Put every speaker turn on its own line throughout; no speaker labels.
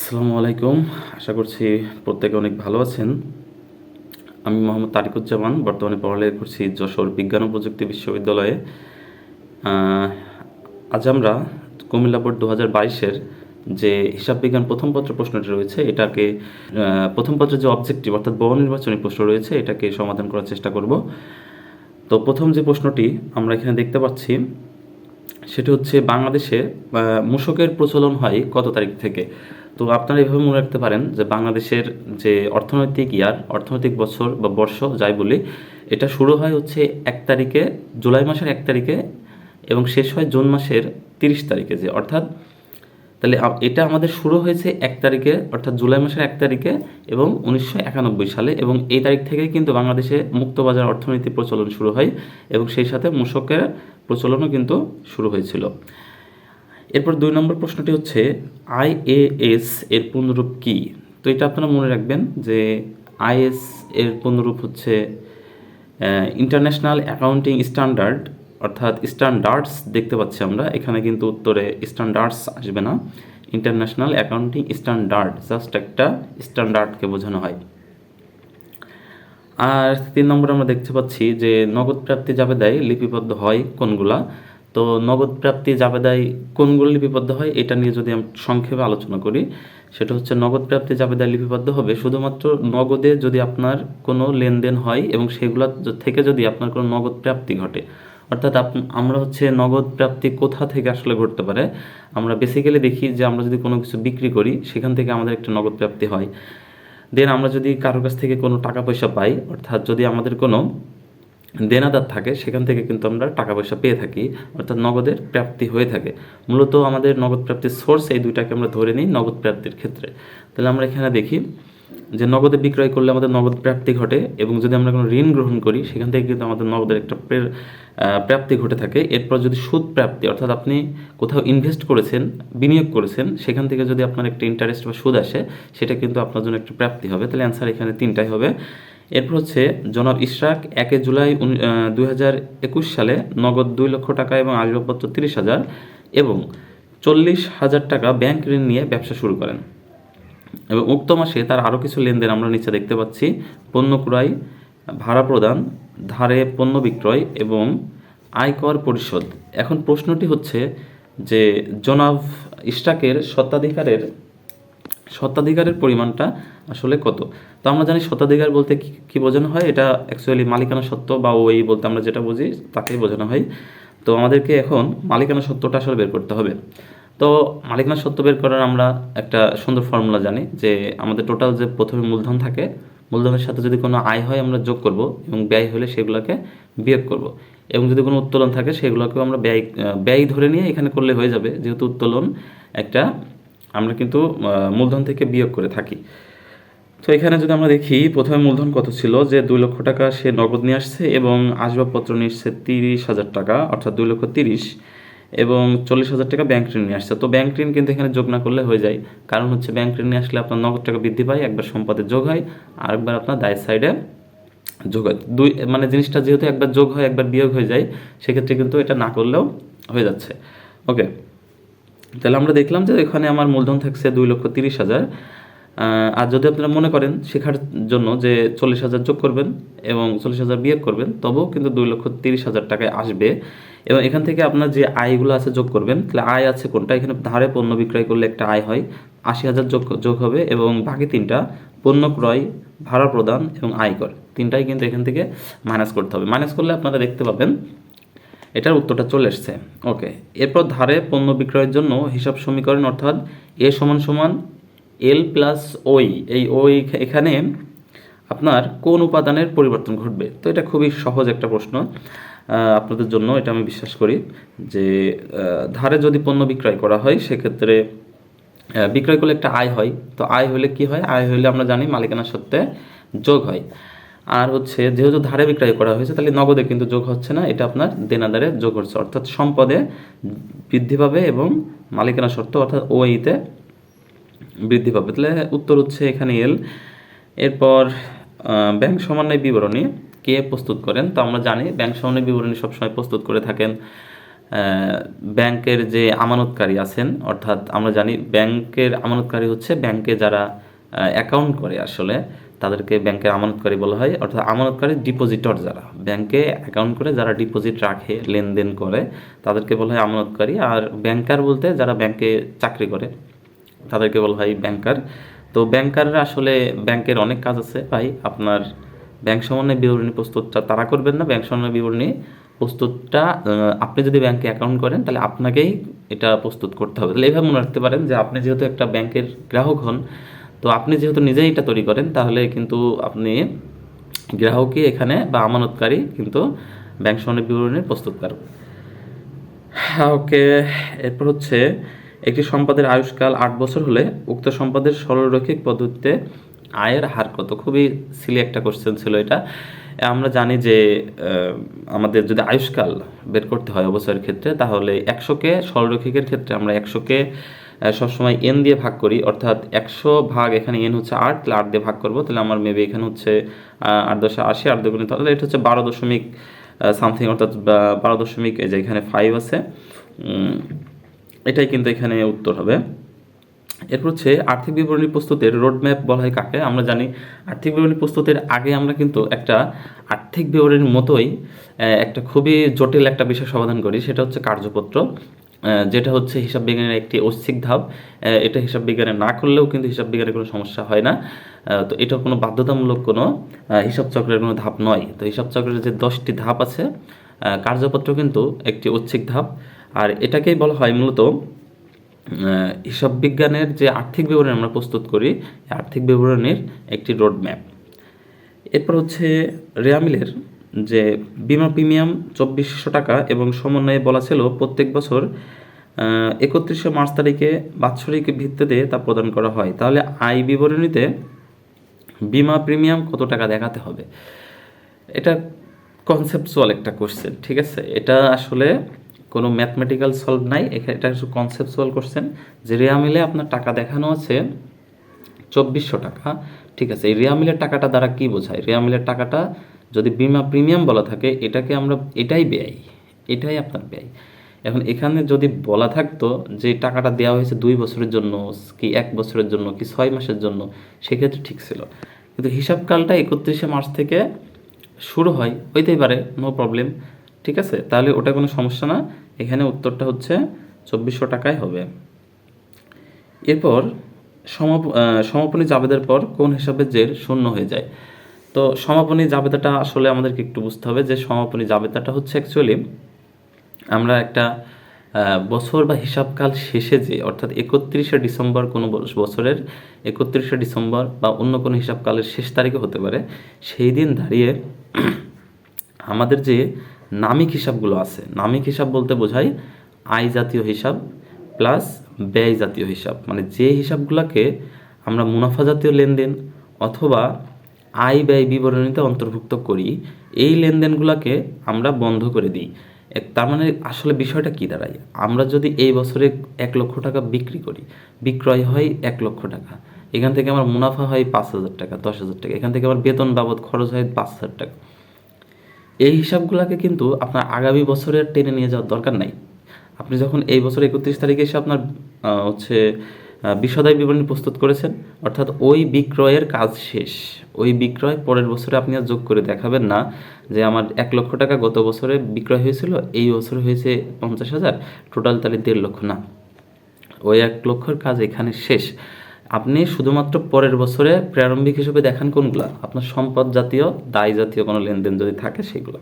আসসালামু আলাইকুম। আশা করছি প্রত্যেকে অনেক ভালো আছেন। আমি মোহাম্মদ তারিকুজ্জামান, বর্তমানে পড়ালেখা করছি যশোর বিজ্ঞান ও প্রযুক্তি বিশ্ববিদ্যালয়ে। আহ, আজ আমরা কুমিল্লা বোর্ড 2022-এর যে হিসাব বিজ্ঞান প্রথম পত্র প্রশ্নটি রয়েছে এটাকে প্রথম পত্রের যে অবজেক্টিভ অর্থাৎ বহু নির্বাচনী প্রশ্ন রয়েছে এটাকে সমাধান করার চেষ্টা করব। তো প্রথম যে প্রশ্নটি আমরা এখানে দেখতে পাচ্ছি সেটি হচ্ছে বাংলাদেশে মূসকের প্রচলন হয় কত তারিখ থেকে। তো আপনারা এভাবে মনে রাখতে পারেন যে বাংলাদেশের যে অর্থনৈতিক বছর বা বর্ষ যাই বলি, এটা শুরু হয় হচ্ছে 1 তারিখে, জুলাই মাসের 1 তারিখে, এবং শেষ হয় জুন মাসের 30 তারিখে। অর্থাৎ তাহলে এটা আমাদের শুরু হয়েছে 1 তারিখে, অর্থাৎ জুলাই মাসের 1 তারিখে এবং 1991 সালে, এবং এই তারিখ থেকেই কিন্তু বাংলাদেশে মুক্তবাজার অর্থনীতি প্রচলন শুরু হয় এবং সেই সাথে মূসকের প্রচলনও কিন্তু শুরু হয়েছিল। এরপর 2 নম্বর প্রশ্নটি হচ্ছে আইএএস এর পূর্ণরূপ কি। তো এটা আপনারা মনে রাখবেন যে আইএস এর পূর্ণরূপ হচ্ছে ইন্টারন্যাশনাল অ্যাকাউন্টিং স্ট্যান্ডার্ড, অর্থাৎ স্ট্যান্ডার্ডস দেখতে পাচ্ছি আমরা এখানে, কিন্তু উত্তরে স্ট্যান্ডার্ডস আসবে না, ইন্টারন্যাশনাল অ্যাকাউন্টিং স্ট্যান্ডার্ড, জাস্ট একটা স্ট্যান্ডার্ডকে বোঝানো হয়। আর 3 নম্বরে আমরা দেখতে পাচ্ছি যে নগদ প্রাপ্তি জাবেদায় লিপিবদ্ধ হয় কোনগুলা। তো নগদ প্রাপ্তি জাবেদায় কোনগুলো লিপিবদ্ধ হয় এটা নিয়ে যদি আমি সংক্ষেপে আলোচনা করি, সেটা হচ্ছে নগদ প্রাপ্তি জাবেদায় লিপিবদ্ধ হবে শুধুমাত্র নগদে যদি আপনার কোনো লেনদেন হয় এবং সেগুলো থেকে যদি আপনার কোনো নগদ প্রাপ্তি ঘটে। অর্থাৎ আমরা হচ্ছে নগদ প্রাপ্তি কোথা থেকে আসলে ঘটতে পারে, আমরা বেসিক্যালি দেখি যে আমরা যদি কোনো কিছু বিক্রি করি সেখান থেকে আমাদের একটা নগদ প্রাপ্তি হয়। দেন আমরা যদি কারোর কাছ থেকে কোনো টাকা পয়সা পাই, অর্থাৎ যদি আমাদের কোনো দেনাদার থাকে সেখান থেকে কিন্তু আমরা টাকা পয়সা পেয়ে থাকি, অর্থাৎ নগদের প্রাপ্তি হয়ে থাকে। মূলত আমাদের নগদ প্রাপ্তির সোর্স এই দুইটাকে আমরা ধরে নিই নগদ প্রাপ্তির ক্ষেত্রে। তাহলে আমরা এখানে দেখি যে নগদে বিক্রয় করলে আমাদের নগদ প্রাপ্তি ঘটে, এবং যদি আমরা কোনো ঋণ গ্রহণ করি সেখান থেকে কিন্তু আমাদের নগদের একটা প্রাপ্তি ঘটে থাকে। এরপর যদি সুদ প্রাপ্তি, অর্থাৎ আপনি কোথাও ইনভেস্ট করেছেন, বিনিয়োগ করেছেন, সেখান থেকে যদি আপনার একটা ইন্টারেস্ট বা সুদ আসে সেটা কিন্তু আপনার জন্য একটা প্রাপ্তি হবে। তাহলে অ্যান্সার এখানে 3টাই হবে। এরপর হচ্ছে জনাব ইশরাক 1 জুলাই 2021 সালে নগদ 2 লক্ষ টাকা এবং আসবাবপত্র 30,000 এবং 40,000 টাকা ব্যাংক ঋণ নিয়ে ব্যবসা শুরু করেন, এবং উক্ত মাসে তার আরও কিছু লেনদেন আমরা নিচে দেখতে পাচ্ছি: পণ্য ক্রয়, ভাড়া প্রদান, ধারে পণ্য বিক্রয় এবং আয়কর পরিশোধ। এখন প্রশ্নটি হচ্ছে যে জনাব ইশরাকের স্বত্বাধিকারের পরিমাণটা আসলে কত। তো আমরা জানি স্বত্বাধিকার বলতে কি বোঝানো হয়, এটা অ্যাকচুয়ালি মালিকানা সত্ত্ব বা ওই বলতে আমরা যেটা বুঝি তাকেই বোঝানো হয়। তো আমাদেরকে এখন মালিকানা সত্ত্বটা আসলে বের করতে হবে। তো মালিকানা সত্ত্ব বের করার আমরা একটা সুন্দর ফর্মুলা জানি যে আমাদের টোটাল যে প্রথমে মূলধন থাকে, মূলধনের সাথে যদি কোনো আয় হয় আমরা যোগ করব, এবং ব্যয় হলে সেগুলোকে বিয়োগ করব, এবং যদি কোনো উত্তোলন থাকে সেগুলোকেও আমরা ব্যয় ধরে নিয়ে এখানে করলে হয়ে যাবে, যেহেতু উত্তোলন একটা আমরা কিন্তু মূলধন থেকে বিয়োগ করে থাকি। তো এখানে যদি আমরা দেখি প্রথমে মূলধন কত ছিল, যে 2 লক্ষ টাকা সে নগদ নিয়ে আসছে এবং আসবাবপত্র নিয়ে আসছে 30,000 টাকা, অর্থাৎ 2,30,000, এবং 40,000 টাকা ব্যাংক ঋণ নিয়ে আসছে। তো ব্যাংক ঋণ কিন্তু এখানে যোগ না করলে হয়ে যায়, কারণ হচ্ছে ব্যাংক ঋণ নিয়ে আসলে আপনার নগদ টাকা বৃদ্ধি পায়, একবার সম্পদে যোগ হয় আর একবার আপনার দায়ের সাইডে যোগ হয়। মানে জিনিসটা যেহেতু একবার যোগ হয় একবার বিয়োগ হয়ে যায়, সেক্ষেত্রে কিন্তু এটা না করলেও হয়ে যাচ্ছে। ওকে, তাহলে আমরা দেখলাম যে এখানে আমার মূলধন থাকছে 2,30,000। আর যদি আপনারা মনে করেন শেখার জন্য যে 40,000 যোগ করবেন এবং 40,000 বিয়োগ করবেন, তবেও কিন্তু 2,30,000 টাকায় আসবে। এবং এখান থেকে আপনার যে আয়গুলো আছে যোগ করবেন, তাহলে আয় আছে কোনটা, এখানে ধারে পণ্য বিক্রয় করলে একটা আয় হয়, 80,000 যোগ হবে, এবং বাকি 3টা পণ্য ক্রয়, ভাড়া প্রদান এবং আয়কর, 3টাই কিন্তু এখান থেকে মাইনাস করতে হবে। মাইনাস করলে আপনারা দেখতে পাবেন এটার উত্তরটা চলে এসছে। ওকে, এরপর ধারে পণ্য বিক্রয়ের জন্য হিসাব সমীকরণ, অর্থাৎ এ সমান সমান এল প্লাস ওই, এই ওই এখানে আপনার কোন উপাদানের পরিবর্তন ঘটবে। তো এটা খুবই সহজ একটা প্রশ্ন আপনাদের জন্য, এটা আমি বিশ্বাস করি যে ধারে যদি পণ্য বিক্রয় করা হয় সেক্ষেত্রে বিক্রয় করলে একটা আয় হয়। তো আয় হলে কি হয়, আয় হলে আমরা জানি মালিকানা সত্ত্বে যোগ হয়। আর হচ্ছে যেহেতু ধারে বিক্রয় করা হয়েছে তাহলে নগদে কিন্তু যোগ হচ্ছে না, এটা আপনার দেনাদারে যোগ হচ্ছে, অর্থাৎ সম্পদে বৃদ্ধি পাবে এবং মালিকানা সত্ত্ব অর্থাৎ ওইতে বৃদ্ধি পাবে। তাহলে উত্তর হচ্ছে এখানে এল। এরপর ব্যাংক সমন্বয় বিবরণী কে প্রস্তুত করেন। তো আমরা জানি ব্যাংক সমন্বয় বিবরণী সবসময় প্রস্তুত করে থাকেন ব্যাংকের যে আমানতকারী আছেন, অর্থাৎ আমরা জানি ব্যাংকের আমানতকারী হচ্ছে ব্যাংকে যারা অ্যাকাউন্ট করে আসলে তাদেরকে ব্যাংকের আমানতকারী বলা হয়, অর্থাৎ আমানতকারী ডিপোজিটর যারা ব্যাংকে অ্যাকাউন্ট করে যারা ডিপোজিট রাখে লেনদেন করে তাদেরকে বলা হয় আমানতকারী। আর ব্যাংকার বলতে যারা ব্যাংকে চাকরি করে তাদেরকে বলা হয় ব্যাংকার। তো ব্যাংকাররা আসলে ব্যাংকের অনেক কাজ আছে ভাই, আপনার ব্যাংক সমন্বয় বিবরণী প্রস্তুতটা তারা করবেন না, ব্যাংক সমন্বয় বিবরণী প্রস্তুতটা আপনি যদি ব্যাংকে অ্যাকাউন্ট করেন তাহলে আপনাকেই এটা প্রস্তুত করতে হবে। তাহলে এইভাবে মনে রাখতে পারেন যে আপনি যেহেতু একটা ব্যাংকের গ্রাহক হন, তো আপনি যেহেতু নিজেই এটা তৈরি করেন তাহলে কিন্তু আপনি গ্রাহকই এখানে বা আমানতকারী কিন্তু ব্যাংক সমন্বয় বিবরণী প্রস্তুতকারক। ওকে, এরপর হচ্ছে একটি সম্পদের আয়ুষ্কাল 8 বছর হলে উক্ত সম্পদের সরলরৈখিক পদ্ধতিতে আয়ের হার কত? খুবই সিলি একটা কোশ্চেন ছিল এটা। আমরা জানি যে আমাদের যদি আয়ুষ্কাল বের করতে হয় অবসরের ক্ষেত্রে তাহলে 100কে সরলরৈখিকের ক্ষেত্রে আমরা 100কে সবসময় এন দিয়ে ভাগ করি, অর্থাৎ 100 ভাগ এখানে এন হচ্ছে 8, তাহলে 8 দিয়ে ভাগ করবো, তাহলে আমার মেবি এখানে হচ্ছে 8×10 = 80, 8 দুগুণে তাহলে এটা হচ্ছে 12 দশমিক সামথিং, অর্থাৎ 12 দশমিক এই যে এখানে 5 আছে, এটাই কিন্তু এখানে উত্তর হবে। এরপর হচ্ছে আর্থিক বিবরণী প্রস্তুতের রোডম্যাপ বলা হয় কাকে? আমরা জানি আর্থিক বিবরণী প্রস্তুতের আগে আমরা কিন্তু একটা আর্থিক বিবরণীর মতোই একটা খুবই জটিল একটা বিষয় সমাধান করি, সেটা হচ্ছে কার্যপত্র, যেটা হচ্ছে হিসাব বিজ্ঞানের একটি ঐচ্ছিক ধাপ। এটা হিসাব বিজ্ঞানে না করলেও কিন্তু হিসাব বিজ্ঞানের কোনো সমস্যা হয় না। তো এটা কোনো বাধ্যতামূলক কোনো হিসাব চক্রের কোনো ধাপ নয়। তো হিসাব চক্রের যে 10টি ধাপ আছে, কার্যপত্র কিন্তু একটি ঐচ্ছিক ধাপ, আর এটাকেই বলা হয় মূলত হিসাব বিজ্ঞানের যে আর্থিক বিবরণী আমরা প্রস্তুত করি, আর্থিক বিবরণীর একটি রোডম্যাপ। এরপর হচ্ছে রেয়ামিলের যে বিমা প্রিমিয়াম 2400 টাকা এবং সমন্বয়ে বলা ছিল প্রত্যেক বছর 31শে মার্চ তারিখে বাৎসরিক ভিত্তিতে তা প্রদান করা হয়। তাহলে আয় বিবরণীতে বিমা প্রিমিয়াম কত টাকা দেখাতে হবে? এটা কনসেপচুয়াল একটা কোশ্চেন, ঠিক আছে? এটা আসলে কোনো ম্যাথমেটিক্যাল সলভ নাই, এটা হচ্ছে কনসেপচুয়াল কোশ্চেন যে রেয়ামিলে আপনার টাকা দেখানো আছে 2400 টাকা, ঠিক আছে? এই রেয়ামিলের টাকাটা দ্বারা কি বোঝায়? রেয়ামিলের টাকাটা যদি বিমা প্রিমিয়াম বলা থাকে এটাকে আমরা এটাই ব্যয়, এটাই আপনার ব্যয়। এখন এখানে যদি বলা থাকতো যে টাকাটা দেওয়া হয়েছে 2 বছরের জন্য কি 1 বছরের জন্য কি 6 মাসের জন্য, সেক্ষেত্রে ঠিক ছিল, কিন্তু হিসাবকালটা 31শে মার্চ থেকে শুরু হয়, হইতেই পারে, নো প্রবলেম, ঠিক আছে? তাহলে ওটা কোনো সমস্যা না, এখানে উত্তরটা হচ্ছে 2400 টাকায় হবে। এরপর সমাপনী জাবেদার পর কোন হিসাবের জের শূন্য হয়ে যায়? তো সমাপনী জাবেদাটা আসলে আমাদেরকে একটু বুঝতে হবে যে সমাপনী জাবেদাটা হচ্ছে অ্যাকচুয়ালি আমরা একটা বছর বা হিসাবকাল শেষে যে, অর্থাৎ 31শে ডিসেম্বর কোনো বছরের 31শে ডিসেম্বর বা অন্য কোনো হিসাবকালের শেষ তারিখে হতে পারে, সেই দিন দাঁড়িয়ে আমাদের যে নামিক হিসাবগুলো আছে, নামিক হিসাব বলতে বোঝায় আয় জাতীয় হিসাব প্লাস ব্যয় জাতীয় হিসাব, মানে যে হিসাবগুলোকে আমরা মুনাফা জাতীয় লেনদেন অথবা আয় ব্যয় বিবরণীতে অন্তর্ভুক্ত করি, এই লেনদেনগুলোকে আমরা বন্ধ করে দিই। তার মানে আসলে বিষয়টা কী দাঁড়ায়? আমরা যদি এই বছরে 1 লক্ষ টাকা বিক্রি করি, বিক্রয় হয় 1 লক্ষ টাকা, এখান থেকে আমার মুনাফা হয় 5,000 টাকা, 10,000 টাকা, এখান থেকে আমার বেতন বাবদ খরচ হয় 5,000 টাকা। এই হিসাবগুলোকে কিন্তু আপনার আগামী বছরের টেনে নিয়ে যাওয়ার দরকার নাই। আপনি যখন এই বছর 31 তারিখে এসে আপনার হচ্ছে বিশদায় বিবরণী প্রস্তুত করেছেন, অর্থাৎ ওই বিক্রয়ের কাজ শেষ, ওই বিক্রয় পরের বছরে আপনি আর যোগ করে দেখাবেন না যে আমার 1 লক্ষ টাকা গত বছরে বিক্রয় হয়েছিল, এই বছরে হয়েছে 50,000, টোটাল তাহলে 1.5 লক্ষ না, ওই 1 লক্ষের কাজ এখানে শেষ। আপনি শুধুমাত্র পরের বছরে প্রারম্ভিক হিসেবে দেখান কোনগুলা? আপনার সম্পদ জাতীয়, দায় জাতীয় কোনো লেনদেন যদি থাকে সেগুলো।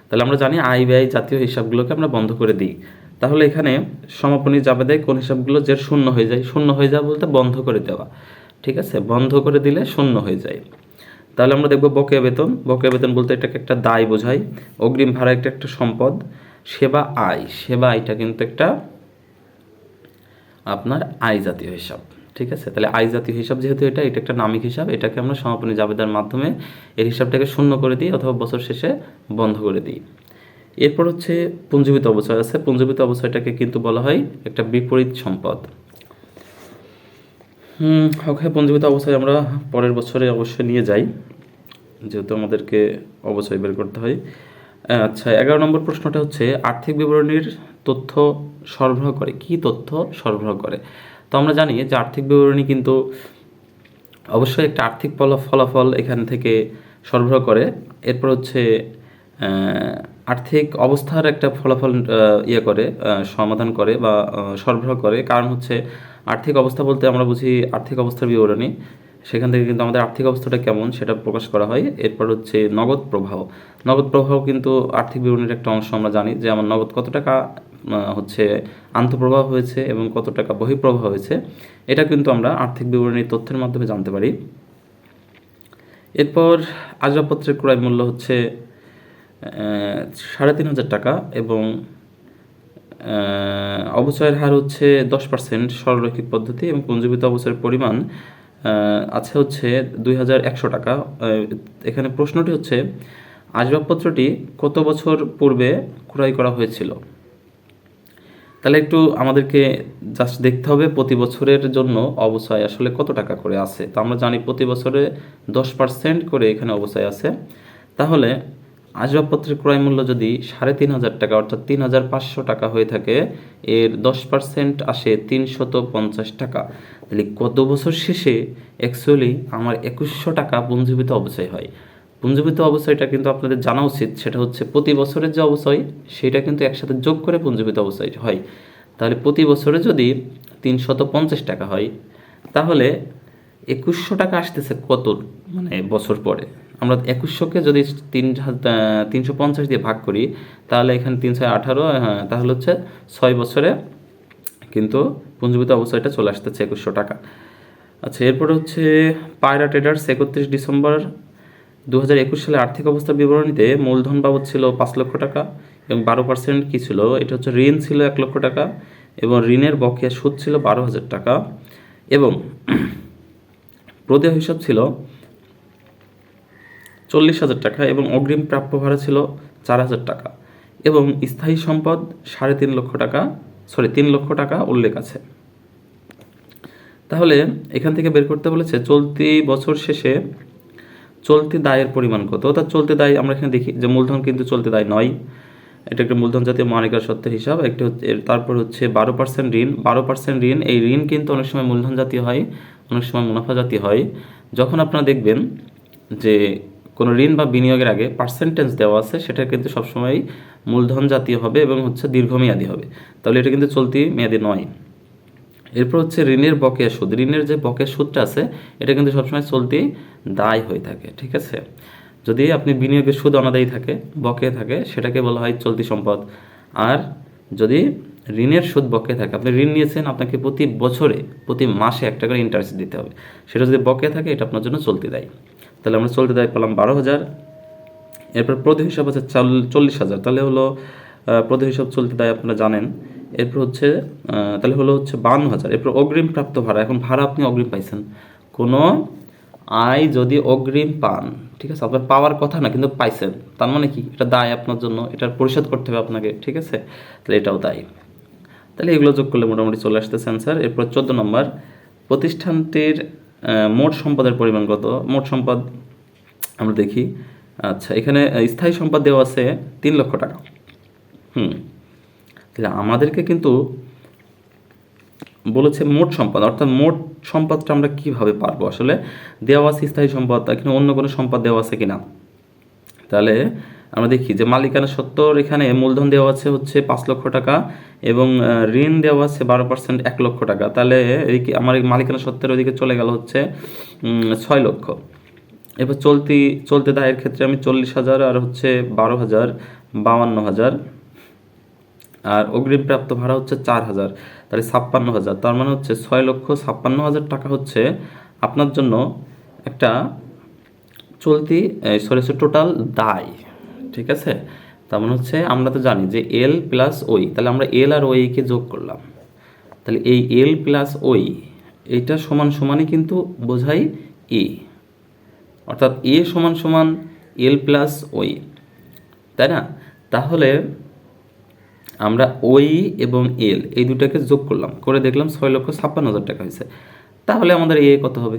তাহলে আমরা জানি আয় ব্যয় জাতীয় হিসাবগুলোকে আমরা বন্ধ করে দিই। তাহলে এখানে সমাপনী জাবেদায় কোন হিসাবগুলো যে শূন্য হয়ে যায়? শূন্য হয়ে যাওয়া বলতে বন্ধ করে দেওয়া, ঠিক আছে? বন্ধ করে দিলে শূন্য হয়ে যায়। তাহলে আমরা দেখব বকেয়া বেতন। বকেয়া বেতন বলতে এটাকে একটা দায় বোঝায়, অগ্রিম ভাড়া একটা সম্পদ, সেবা আয়, সেবা আয়টা কিন্তু একটা আপনার আয় জাতীয় হিসাব, ঠিক আছে? তাহলে আয় জাতীয় হিসাব যেহেতু এটা একটা নামিক হিসাব, এটাকে আমরা সমাপনী জাবেদার মাধ্যমে এর হিসাবটাকে শূন্য করে দিই অথবা বছর শেষে বন্ধ করে দিই। এরপর হচ্ছে পুঞ্জীভূত অবচয় আছে। পুঞ্জীভূত অবচয়টাকে কিন্তু বলা হয় একটা বিপরীত সম্পদ। ওকে, পুঞ্জীভূত অবচয় আমরা পরের বছরে অবশ্যই নিয়ে যাই, যেহেতু আমাদেরকে অবচয় বের করতে হয়। আচ্ছা, 11 নম্বর প্রশ্নটা হচ্ছে আর্থিক বিবরণীর তথ্য সরবরাহ করে, কি তথ্য সরবরাহ করে? তো আমরা জানি যে আর্থিক বিবরণী কিন্তু অবশ্যই একটা আর্থিক ফলাফল এখান থেকে সরবরাহ করে। এরপর হচ্ছে আর্থিক অবস্থার একটা ফলাফল সমাধান করে বা সরবরাহ করে। কারণ হচ্ছে আর্থিক অবস্থা বলতে আমরা বুঝি আর্থিক অবস্থার বিবরণী, সেখান থেকে কিন্তু আমাদের আর্থিক অবস্থাটা কেমন সেটা প্রকাশ করা হয়। এরপর হচ্ছে নগদ প্রবাহ। নগদ প্রবাহ কিন্তু আর্থিক বিবরণীর একটা অংশ। আমরা জানি যে আমার নগদ কত টাকা হচ্ছে আন্তঃপ্রবাহ হয়েছে এবং কত টাকা বহিঃপ্রবাহ হয়েছে, এটা কিন্তু আমরা আর্থিক বিবরণীর তথ্যের মাধ্যমে জানতে পারি। এরপর আসবাবপত্রের ক্রয় মূল্য হচ্ছে 3,500 টাকা এবং অবচয়ের হার হচ্ছে 10% সরলরৈখিক পদ্ধতি এবং পুঞ্জীভূত অবচয়ের পরিমাণ আছে হচ্ছে 2,100 টাকা। এখানে প্রশ্নটি হচ্ছে আসবাবপত্রটি কত বছর পূর্বে ক্রয় করা হয়েছিল? তাহলে একটু আমাদেরকে জাস্ট দেখতে হবে প্রতি বছরের জন্য অবচয় আসলে কত টাকা করে আছে। তো আমরা জানি প্রতি বছরে 10% করে এখানে অবচয় আছে। তাহলে আসবাবপত্রের ক্রয় মূল্য যদি 3,500 টাকা অর্থাৎ 3,500 টাকা হয়ে থাকে, এর 10% আসে 350 টাকা। তাহলে কত বছর শেষে অ্যাকচুয়ালি আমার 2,100 টাকা পুঞ্জীভূত অবচয় হয়? পুঞ্জীভূত অবচয়টা কিন্তু আপনাদের জানা উচিত, সেটা হচ্ছে প্রতি বছরের যে অবচয় সেটা কিন্তু একসাথে যোগ করে পুঞ্জীভূত অবচয় হয়। তাহলে প্রতি বছরে যদি 350 টাকা হয়, তাহলে 2,100 টাকা আসতেছে কত বছর পরে? আমরা 2,100কে যদি 350 দিয়ে ভাগ করি, তাহলে এখানে 318, তাহলে হচ্ছে 6 বছরে কিন্তু পুঞ্জীভূত অবচয়টা চলে আসতেছে 2,100 টাকা। আচ্ছা, এরপরে হচ্ছে পায়রা ট্রেডার্স 31 ডিসেম্বর 2021 সালে আর্থিক অবস্থার বিবরণীতে মূলধন বাবদ ছিল 5 লক্ষ টাকা এবং 12% কী ছিল? এটা হচ্ছে ঋণ ছিল 1 লক্ষ টাকা এবং ঋণের বকেয়া সুদ ছিল 12,000 টাকা এবং প্রদেয় হিসাব ছিল 40,000 টাকা এবং অগ্রিম প্রাপ্য ভাড়া ছিল 4,000 টাকা এবং স্থায়ী সম্পদ 3.5 লক্ষ টাকা 3 লক্ষ টাকা উল্লেখ আছে। তাহলে এখান থেকে বের করতে বলেছে চলতি বছর শেষে চলতি দায়ের পরিমাণ কত। অর্থাৎ চলতি দায় আমরা এখানে দেখি যে মূলধন কিন্তু চলতি দায় নয়, এটা একটা মূলধন জাতীয় মালিকার সত্ত্বের হিসাব। একটা হচ্ছে, তারপর হচ্ছে 12% ঋণ। 12% ঋণ, এই ঋণ কিন্তু অনেক সময় মূলধন জাতীয় হয়, অনেক সময় মুনাফা জাতীয় হয়। যখন আপনারা দেখবেন যে কোনো ঋণ বা বিনিয়োগের আগে পার্সেন্টেজ দেওয়া আছে, সেটা কিন্তু সবসময় মূলধন জাতীয় হবে এবং হচ্ছে দীর্ঘমেয়াদী হবে। তাহলে এটা কিন্তু চলতি মেয়াদী নয়। এরপর হচ্ছে ঋণের বকেয়া সুদ। ঋণের যে বকেয়া সুদটা আছে এটা কিন্তু সবসময় চলতি দায় হয়ে থাকে, ঠিক আছে? যদি আপনি বিনিয়োগের সুদ অনাদায়ী থাকে, বকেয়া থাকে, সেটাকে বলা হয় চলতি সম্পদ। আর যদি ঋণের সুদ বকেয়া থাকে, আপনি ঋণ নিয়েছেন, আপনাকে প্রতি বছরে প্রতি মাসে একটা করে ইন্টারেস্ট দিতে হবে, সেটা যদি বকেয়া থাকে এটা আপনার জন্য চলতি দায়। তাহলে আমরা চলতি দায় পেলাম 12,000। এরপর প্রদেয় হিসাব আছে 40,000, তাহলে হলো প্রদেয় হিসাব চলতি দায় আপনারা জানেন। এরপর হচ্ছে তাহলে হলো হচ্ছে 52,000। এরপর অগ্রিম প্রাপ্ত ভাড়া। এখন ভাড়া আপনি অগ্রিম পাইছেন, কোনো আয় যদি অগ্রিম পান, ঠিক আছে, আপনার পাওয়ার কথা না কিন্তু পাইছেন, তার মানে কি এটা দায় আপনার জন্য, এটার পরিশোধ করতে হবে আপনাকে, ঠিক আছে? তাহলে এটাও দায়। তাহলে এগুলো যোগ করলে মোটামুটি চলে আসতেছে অ্যান্সার। এরপর 14 নম্বর, প্রতিষ্ঠানটির মোট সম্পদের পরিমাণ কত? মোট সম্পদ আমরা দেখি। আচ্ছা, এখানে স্থায়ী সম্পদ দেওয়া আছে 3 লক্ষ টাকা। তাহলে আমাদেরকে কিন্তু বলেছে মোট সম্পদ, অর্থাৎ মোট সম্পদটা আমরা কিভাবে পারবো? আসলে দেওয়া আছে স্থায়ী সম্পদ, এখানে অন্য কোনো সম্পদ দেওয়া আছে কিনা। তাহলে আমরা দেখি যে মালিকানা সত্ত্বর, এখানে মূলধন দেওয়া আছে হচ্ছে 5 লক্ষ টাকা এবং ঋণ দেওয়া আছে 12% 1 লক্ষ টাকা। তাহলে এই আমার এই মালিকানা সত্ত্বের ওইদিকে চলে গেল হচ্ছে 6 লক্ষ। এবার চলতি দায়ের ক্ষেত্রে আমি 40,000 আর হচ্ছে 12,000 52,000 আর অগ্রিম প্রাপ্ত ভাড়া হচ্ছে 4,000, তাহলে 56,000। তার মানে হচ্ছে 6,56,000 টাকা হচ্ছে আপনার জন্য একটা টোটাল দায়, ঠিক আছে? তার মানে হচ্ছে আমরা তো জানি যে এল প্লাস ওই, তাহলে আমরা এল আর ওইকে যোগ করলাম, তাহলে এই এল প্লাস ওই এইটা সমান সমানই কিন্তু বোঝাই এ, অর্থাৎ এ সমান সমান এল প্লাস ওই, তাই না? তাহলে আমরা ওই এবং এল এই দুটাকে যোগ করলাম, করে দেখলাম 6,56,000 টাকা হয়েছে। তাহলে আমাদের এ কত হবে?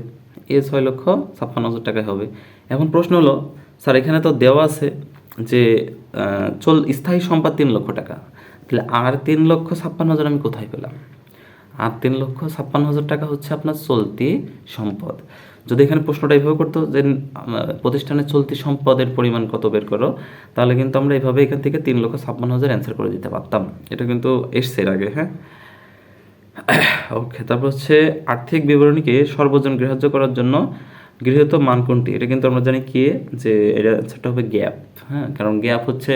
এ 6,56,000 টাকায় হবে। এখন প্রশ্ন হলো, স্যার এখানে তো দেওয়া আছে যে স্থায়ী সম্পদ 3 লক্ষ টাকা, তাহলে আর 3,56,000 আমি কোথায় পেলাম? আর 3,56,000 টাকা হচ্ছে আপনার চলতি সম্পদ। যদি এখানে প্রশ্নটা এইভাবে করতো যে প্রতিষ্ঠানের চলতি সম্পদের পরিমাণ কত বের করো, তাহলে কিন্তু আমরা এইভাবে এখান থেকে 3,56,000 অ্যান্সার করে দিতে পারতাম। এটা কিন্তু এসছে এর আগে, হ্যাঁ। ওকে, তারপর হচ্ছে আর্থিক বিবরণীকে সর্বজন গ্রাহ্য করার জন্য গৃহীত মান কোনটি? এটা কিন্তু আমরা জানি কি, যে এটা অ্যান্সারটা হবে গ্যাপ, হ্যাঁ। কারণ গ্যাপ হচ্ছে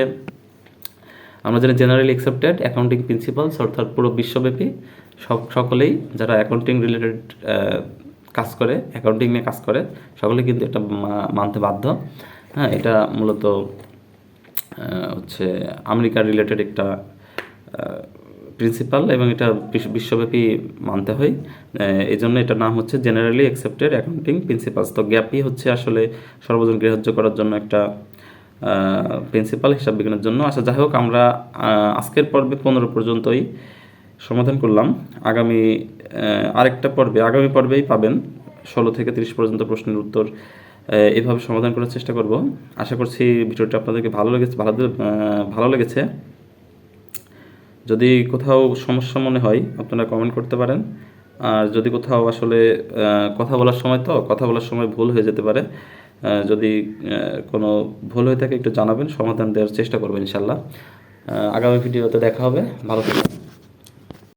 আমরা জানি জেনারেলি অ্যাকসেপ্টেড অ্যাকাউন্টিং প্রিন্সিপালস, অর্থাৎ পুরো বিশ্বব্যাপী সকলেই যারা অ্যাকাউন্টিং রিলেটেড কাজ করে, অ্যাকাউন্টিং নিয়ে কাজ করে, সকলে কিন্তু এটা মানতে বাধ্য, হ্যাঁ। এটা মূলত হচ্ছে আমেরিকা রিলেটেড একটা প্রিন্সিপাল এবং এটা বিশ্বব্যাপী মানতে হয়। এই জন্য এটার নাম হচ্ছে জেনারেলি অ্যাকসেপ্টেড অ্যাকাউন্টিং প্রিন্সিপালস। তো গ্যাপই হচ্ছে আসলে সর্বজন গ্রাহ্য করার জন্য একটা প্রিন্সিপাল হিসাব বিজ্ঞানের জন্য। আচ্ছা, যাই হোক, আমরা আজকের পর্বে 15 পর্যন্তই সমাধান করলাম। আগামী পর্বেই পাবেন 16 থেকে 30 পর্যন্ত প্রশ্নের উত্তর এভাবে সমাধান করার চেষ্টা করব। আশা করছি ভিডিওটা আপনাদেরকে ভালো লেগেছে। যদি কোথাও সমস্যা মনে হয় আপনারা কমেন্ট করতে পারেন। আর যদি কোথাও আসলে কথা বলার সময় ভুল হয়ে যেতে পারে, যদি কোনো ভুল হয়ে থাকে একটু জানাবেন, সমাধান দেওয়ার চেষ্টা করবেন ইনশাল্লাহ। আগামী ভিডিওতে দেখা হবে। ভালো থাকবেন।